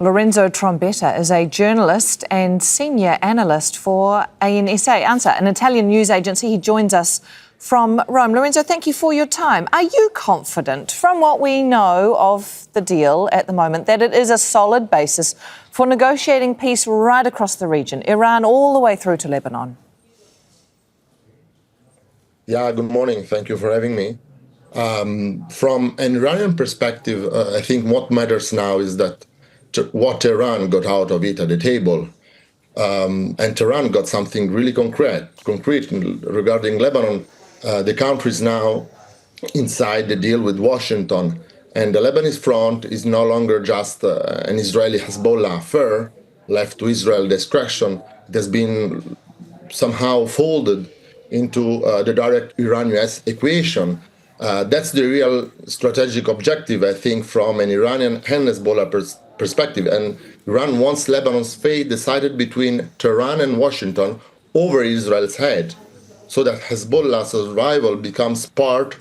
Lorenzo Trombetta is a journalist and senior analyst for ANSA, an Italian news agency. He joins us from Rome. Lorenzo, thank you for your time. Are you confident, from what we know of the deal at the moment, that it is a solid basis for negotiating peace right across the region, Iran all the way through to Lebanon? Yeah, good morning. Thank you for having me. From an Iranian perspective, I think what matters now is that what Iran got out of it at the table. And Tehran got something really concrete regarding Lebanon. The country is now inside the deal with Washington, and the Lebanese front is no longer just an Israeli-Hezbollah affair left to Israel discretion. It has been somehow folded into the direct Iran-US equation. That's the real strategic objective, I think, from an Iranian and Hezbollah perspective. And Iran wants Lebanon's fate decided between Tehran and Washington over Israel's head, so that Hezbollah's survival becomes part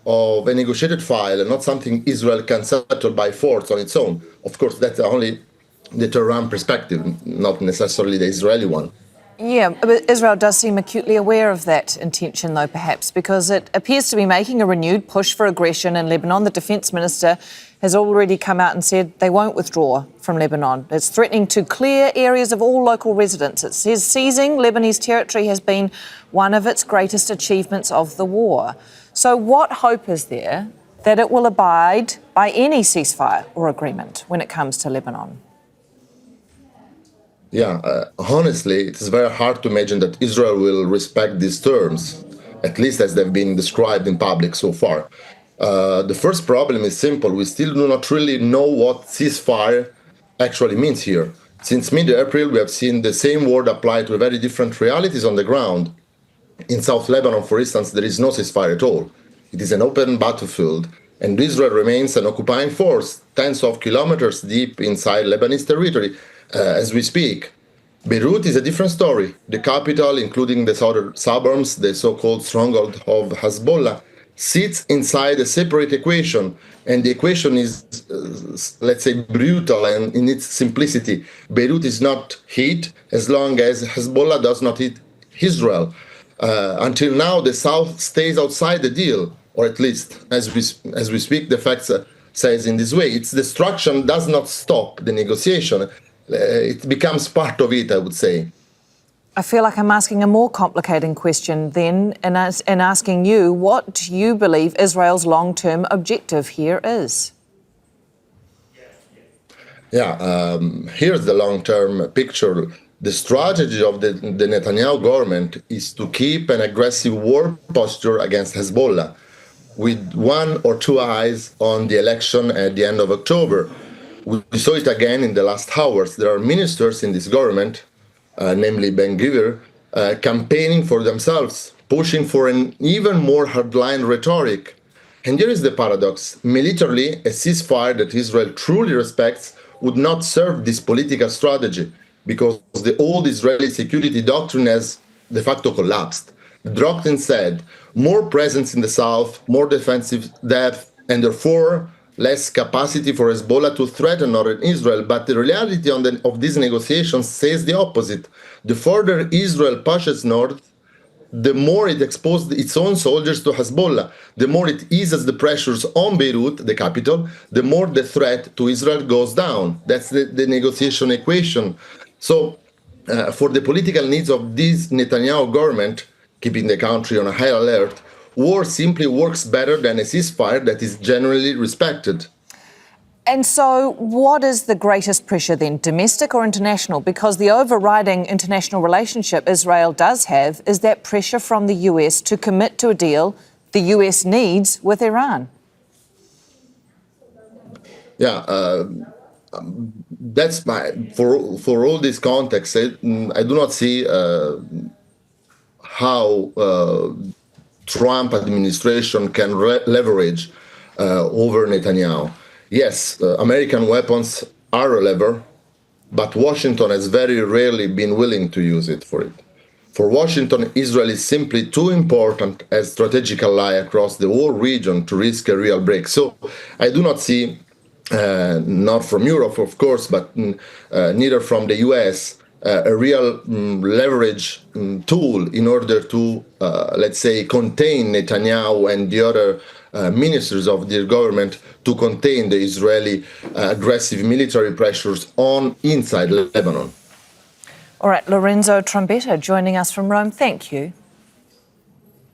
of a negotiated file and not something Israel can settle by force on its own. Of course, that's only the Tehran perspective, not necessarily the Israeli one. Yeah, but Israel does seem acutely aware of that intention, though, perhaps, because it appears to be making a renewed push for aggression in Lebanon. The Defence Minister has already come out and said they won't withdraw from Lebanon. It's threatening to clear areas of all local residents. It says seizing Lebanese territory has been one of its greatest achievements of the war. So what hope is there that it will abide by any ceasefire or agreement when it comes to Lebanon? Yeah, honestly, it is very hard to imagine that Israel will respect these terms, at least as they've been described in public so far. The first problem is simple. We still do not really know what ceasefire actually means here. Since mid-April, we have seen the same word applied to very different realities on the ground. In South Lebanon, for instance, there is no ceasefire at all. It is an open battlefield, and Israel remains an occupying force, tens of kilometers deep inside Lebanese territory. As we speak. Beirut is a different story. The capital, including the southern suburbs, the so-called stronghold of Hezbollah, sits inside a separate equation. And the equation is, let's say, brutal and in its simplicity. Beirut is not hit as long as Hezbollah does not hit Israel. Until now, the south stays outside the deal, or at least as we speak, the facts says in this way. Its destruction does not stop the negotiation. It becomes part of it, I would say. I feel like I'm asking a more complicated question then, and asking you what you believe Israel's long-term objective here is. Yeah, here's the long-term picture. The strategy of the Netanyahu government is to keep an aggressive war posture against Hezbollah, with one or two eyes on the election at the end of October. We saw it again in the last hours. There are ministers in this government, namely Ben-Gvir, campaigning for themselves, pushing for an even more hardline rhetoric. And here is the paradox. Militarily, a ceasefire that Israel truly respects would not serve this political strategy, because the old Israeli security doctrine has de facto collapsed. The doctrine said more presence in the south, more defensive depth, and therefore less capacity for Hezbollah to threaten northern Israel. But the reality of these negotiations says the opposite. The further Israel pushes north, the more it exposes its own soldiers to Hezbollah, the more it eases the pressures on Beirut, the capital, the more the threat to Israel goes down. That's the negotiation equation. So for the political needs of this Netanyahu government, keeping the country on a high alert, war simply works better than a ceasefire that is generally respected. And so what is the greatest pressure then, domestic or international? Because the overriding international relationship Israel does have is that pressure from the US to commit to a deal the US needs with Iran. Yeah, that's for all this context, I do not see how Trump administration can leverage over Netanyahu. Yes, American weapons are a lever, but Washington has very rarely been willing to use it for it. For Washington, Israel is simply too important as strategic ally across the whole region to risk a real break. So I do not see not from Europe, of course, but neither from the US, a real leverage tool in order to, let's say, contain Netanyahu and the other ministers of their government, to contain the Israeli aggressive military pressures inside Lebanon. All right, Lorenzo Trombetta joining us from Rome. Thank you.